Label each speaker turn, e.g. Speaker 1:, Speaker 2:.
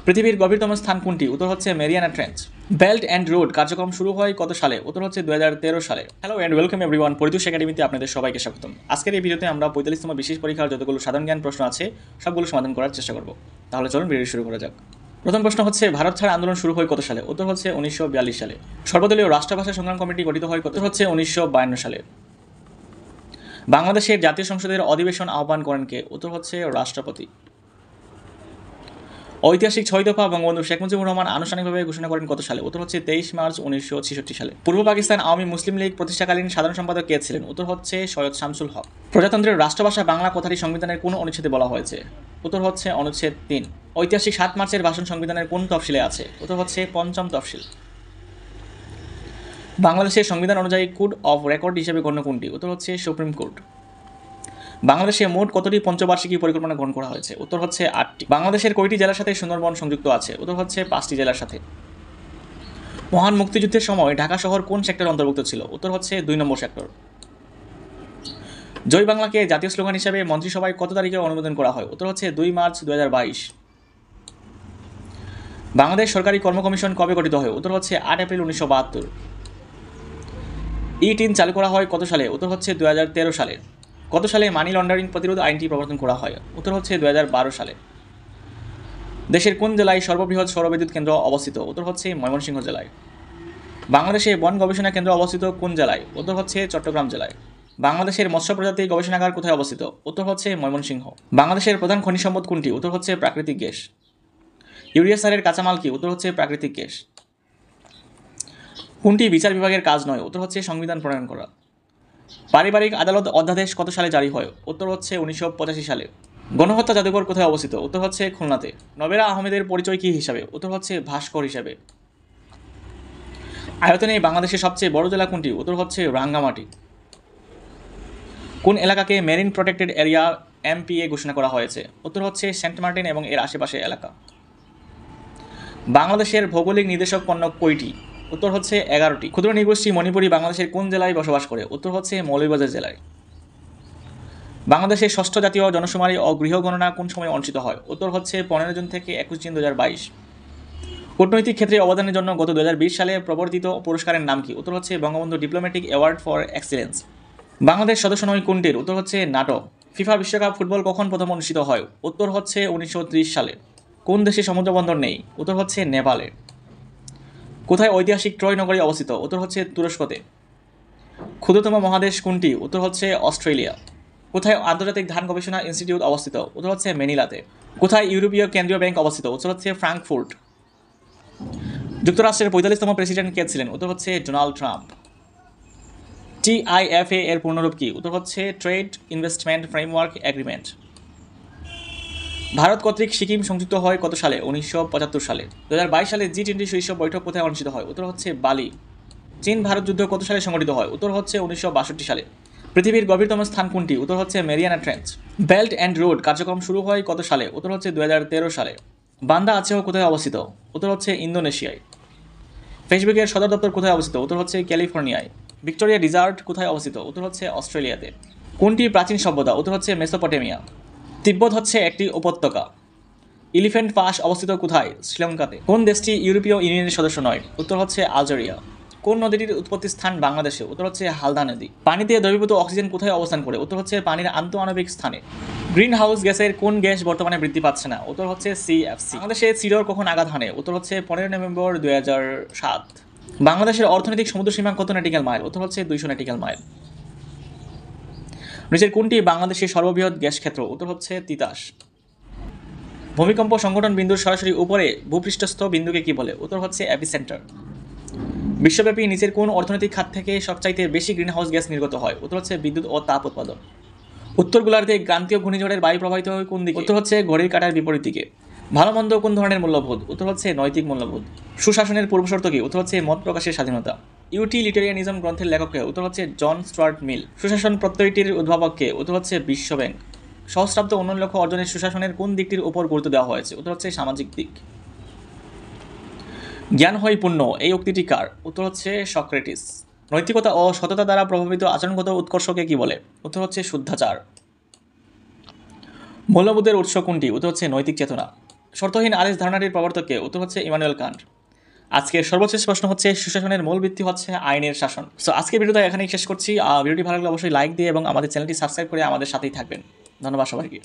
Speaker 1: পৃথিবীর গভীরতম স্থান কোনটি? উত্তর হচ্ছে Mariana trench. Belt and road কার্যক্রম শুরু হয় কত সালে? উত্তর হচ্ছে 2013 সালে। Hello and welcome everyone, Paritosh একাডেমিতে আপনাদের সবাইকে স্বাগতম। আজকের এই ভিডিওতে আমরা 45তম বিশেষ পরীক্ষার যতগুলো সাধারণ জ্ঞান প্রশ্ন আছে সবগুলো সমাধান করার চেষ্টা করব। তাহলে চলুন ভিডিও শুরু করা যাক। প্রথম প্রশ্ন হচ্ছে, ভারত ছাড় আন্দোলন শুরু হয় কত সালে? উত্তর হচ্ছে 1942 সালে। সর্বদলীয় রাষ্ট্রভাষা সংগ্রাম কমিটি গঠিত হয় কত? হচ্ছে 1952 সালে। বাংলাদেশের জাতীয় সংসদের অধিবেশন আহ্বান করেন কে? উত্তর হচ্ছে রাষ্ট্রপতি। ঐতিহাসিক 6 দফা বঙ্গবন্ধু শেখ মুজিবুর রহমান আনুষ্ঠানিকভাবে ঘোষণা করেন কত সালে? উত্তর হচ্ছে 23 মার্চ 1966 সালে। পূর্ব পাকিস্তান আওয়ামী মুসলিম লীগ প্রতিষ্ঠাকালীন সাধারণ সম্পাদক কে ছিলেন? উত্তর হচ্ছে সৈয়দ শামসুল হক। প্রজাতন্ত্রের রাষ্ট্রভাষা বাংলা কথাটি সংবিধানের কোন অনুচ্ছেদে বলা হয়েছে? উত্তর হচ্ছে অনুচ্ছেদ 3। ঐতিহাসিক 7 মার্চের ভাষণ সংবিধানের কোন তফসিলে আছে? উত্তর হচ্ছে 5ম তফসিল। বাংলাদেশের সংবিধান অনুযায়ী কোড অফ রেকর্ড হিসেবে গণ্য কোনটি? উত্তর হচ্ছে সুপ্রিম কোর্ট। বাংলাদেশে মোট কতটি পঞ্চবার্ষিকী পরিকল্পনা গ্রহণ করা হয়েছে? উত্তর হচ্ছে 8টি। বাংলাদেশের কয়টি জেলার সাথে সুন্দরবন সংযুক্ত আছে? উত্তর হচ্ছে 5টি জেলার সাথে। মহান মুক্তিযুদ্ধের সময় ঢাকা শহর কোন সেক্টরের অন্তর্ভুক্ত ছিল? উত্তর হচ্ছে 2 নম্বর সেক্টর। জয় বাংলাকে জাতীয় স্লোগান হিসেবে মন্ত্রিসভায় কত তারিখে অনুমোদন করা হয়? উত্তর হচ্ছে 2 মার্চ 2022। বাংলাদেশ সরকারি কর্ম কমিশন কবে গঠিত হয়? উত্তর হচ্ছে 8 এপ্রিল 1972। ই-টিন চালু করা হয় কত সালে? উত্তর হচ্ছে 2013 সালে। কত সালে মানি লন্ডারিং প্রতিরোধ আইনটি প্রবর্তন করা হয়? উত্তর হচ্ছে 2012 সালে। দেশের কোন জেলায় সর্ববৃহৎ সৌরবিদ্যুৎ কেন্দ্র অবস্থিত? উত্তর হচ্ছে ময়মনসিংহ জেলায়। বাংলাদেশে বন গবেষণা কেন্দ্র অবস্থিত কোন জেলায়? উত্তর হচ্ছে চট্টগ্রাম জেলায়। বাংলাদেশের মৎস্য প্রজাতি গবেষণাগার কোথায় অবস্থিত? উত্তর হচ্ছে ময়মনসিংহ। বাংলাদেশের প্রধান খনিজ সম্পদ কোনটি? উত্তর হচ্ছে প্রাকৃতিক গ্যাস। ইউরিয়া সারের কাঁচামাল কি? উত্তর হচ্ছে প্রাকৃতিক গ্যাস। কোনটি বিচার বিভাগের কাজ নয়? উত্তর হচ্ছে সংবিধান প্রণয়ন করা। পারিবারিক আদালত অধ্যাদেশ কত সালে জারি হয়? উত্তর হচ্ছে 1985 সালে। গণহত্যা জাদুঘর কোথায় অবস্থিত? উত্তর হচ্ছে খুলনাতে। নবেরা আহমেদের পরিচয় কী হিসাবে? উত্তর হচ্ছে ভাস্কর হিসাবে। আয়তনে বাংলাদেশের সবচেয়ে বড় জেলা কোনটি? উত্তর হচ্ছে রাঙ্গামাটি। কোন এলাকাকে মেরিন প্রোটেক্টেড এরিয়া MPA ঘোষণা করা হয়েছে? উত্তর হচ্ছে সেন্ট মার্টিন এবং এর আশেপাশে এলাকা। বাংলাদেশের ভৌগোলিক নির্দেশক পণ্য কয়টি? উত্তর হচ্ছে 11টি। ক্ষুদ্র নৃগোষ্ঠী মণিপুরী বাংলাদেশের কোন জেলায় বসবাস করে? উত্তর হচ্ছে মৌলভীবাজার জেলায়। বাংলাদেশের ষষ্ঠ জাতীয় জনশুমারি ও গৃহগণনা কোন সময় অনুষ্ঠিত হয়? উত্তর হচ্ছে 15 জুন থেকে 21 জুন 2022। কূটনৈতিক ক্ষেত্রে অবদানের জন্য গত 2020 সালে প্রবর্তিত পুরস্কারের নাম কি? উত্তর হচ্ছে Bangabandhu diplomatic award for excellence. Bangladesh সদস্য নয় কোনটির? উত্তর হচ্ছে নাটো। ফিফা বিশ্বকাপ ফুটবল কখন প্রথম অনুষ্ঠিত হয়? উত্তর হচ্ছে 1930 সালে। কোন দেশে সমুদ্র বন্দর নেই? উত্তর হচ্ছে নেপালে। কোথায় ঐতিহাসিক ট্রয় নগরী অবস্থিত? উত্তর হচ্ছে তুরস্কতে। ক্ষুদ্রতম মহাদেশ কোনটি? উত্তর হচ্ছে অস্ট্রেলিয়া। কোথায় আন্তর্জাতিক ধান গবেষণা ইনস্টিটিউট অবস্থিত? উত্তর হচ্ছে ম্যানিলাতে। কোথায় ইউরোপীয় কেন্দ্রীয় ব্যাংক অবস্থিত? উত্তর হচ্ছে ফ্রাঙ্কফুর্ট। যুক্তরাষ্ট্রের 45তম প্রেসিডেন্ট কে ছিলেন? উত্তর হচ্ছে ডোনাল্ড ট্রাম্প। TIFA এর পূর্ণরূপ কি? উত্তর হচ্ছে trade investment framework agreement. Bharat কর্তৃক সিকিম সংযুক্ত হয় কত সালে? 1975 সালে। 2022 সালে G20 শীর্ষ বৈঠক কোথায় অনুষ্ঠিত হয়? উত্তর হচ্ছে বালি। চীন ভারত যুদ্ধ কত সালে সংঘটিত হয়? উত্তর হচ্ছে 1962 সালে। পৃথিবীর গভীরতম স্থান কোনটি? উত্তর হচ্ছে Mariana trench. Belt and road কার্যক্রম শুরু হয় কত সালে? উত্তর হচ্ছে 2013 সালে। বান্দা আচেহ কোথায় অবস্থিত? উত্তর হচ্ছে ইন্দোনেশিয়ায়। ফেসবুকের সদর দপ্তর কোথায় অবস্থিত? উত্তর হচ্ছে ক্যালিফোর্নিয়ায়। ভিক্টোরিয়া ডিজার্ট কোথায় অবস্থিত? উত্তর হচ্ছে অস্ট্রেলিয়াতে। কোনটি প্রাচীন সভ্যতা? উত্তর হচ্ছে মেসোপটেমিয়া। তিব্বত হচ্ছে একটি উপত্যকা। এলিফ্যান্ট পাস অবস্থিত কোথায়? শ্রীলঙ্কাতে। কোন দেশটি ইউরোপীয় ইউনিয়নের সদস্য নয়? উত্তর হচ্ছে আলজেরিয়া। কোন নদীটির উৎপত্তি স্থান বাংলাদেশে? উত্তর হচ্ছে হালদা নদী। পানিতে দ্রবীভূত অক্সিজেন কোথায় অবস্থান করে? উত্তর হচ্ছে পানির আন্তঃআণবিক স্থানে। গ্রিন হাউস গ্যাসের কোন গ্যাস বর্তমানে বৃদ্ধি পাচ্ছে না? উত্তর হচ্ছে CFC। বাংলাদেশে সিডর কখন আঘাত হানে? উত্তর হচ্ছে 15 নভেম্বর 2007। বাংলাদেশের অর্থনৈতিক সমুদ্র সীমা কত নটিক্যাল মাইল? উত্তর হচ্ছে 200 নটিক্যাল মাইল। নিচের কোনটি বাংলাদেশের সর্ববৃহৎ গ্যাস ক্ষেত্র? উত্তর হচ্ছে তিতাস। ভূমিকম্প সংঘটন বিন্দুর সরাসরি উপরে ভূপৃষ্ঠস্থ বিন্দুকে কি বলে? উত্তর হচ্ছে এপিসেন্টার। বিশ্বব্যাপী নিচের কোন অর্থনৈতিক খাত থেকে সবচাইতে বেশি গ্রিনহাউস গ্যাস নির্গত হয়? উত্তর হচ্ছে বিদ্যুৎ ও তাপ উৎপাদন। উত্তর গোলার্ধে ক্রান্তীয় ঘূর্ণিঝড়ের বায়ু প্রবাহিত হয় কোন দিকে? উত্তর হচ্ছে ঘড়ির কাঁটার বিপরীত দিকে। ভালো মন্দ কোন ধরনের মূল্যবোধ? উত্তর হচ্ছে নৈতিক মূল্যবোধ। সুশাসনের পূর্বশর্ত কি? উত্তর হচ্ছে মত প্রকাশের স্বাধীনতা। ইউটিলিটেরিয়ানিজম গ্রন্থের লেখককে? উত্তর হচ্ছে জন স্টুয়ার্ট মিল। সুশাসন প্রত্যয়টির উদ্ভাবককে? উত্তর হচ্ছে বিশ্বব্যাংক। সহস্রাব্দ উন্নয়ন লক্ষ্য অর্জনের সুশাসনের কোন দিকটির উপর গুরুত্ব দেওয়া হয়েছে? উত্তর হচ্ছে সামাজিক দিক। জ্ঞান হয় পূর্ণ এই উক্তিটি কার? উত্তর হচ্ছে সক্রেটিস। নৈতিকতা ও সততা দ্বারা প্রভাবিত আচরণগত উৎকর্ষকে কি বলে? উত্তর হচ্ছে শুদ্ধাচার। মূল্যবোধের উৎস কোনটি? উত্তর হচ্ছে নৈতিক চেতনা। শর্তহীন আদেশ ধারণাটির প্রবর্তককে? উত্তর হচ্ছে ইমানুয়েল কান্ট। আজকের সর্বশেষ প্রশ্ন হচ্ছে সুশাসনের মূল ভিত্তি হচ্ছে আইনের শাসন। সো আজকের ভিডিওটা এখানেই শেষ করছি। ভিডিওটি ভালো লাগলে অবশ্যই লাইক দিয়ে এবং আমাদের চ্যানেলটি সাবস্ক্রাইব করে আমাদের সাথেই থাকবেন। ধন্যবাদ সবাইকে।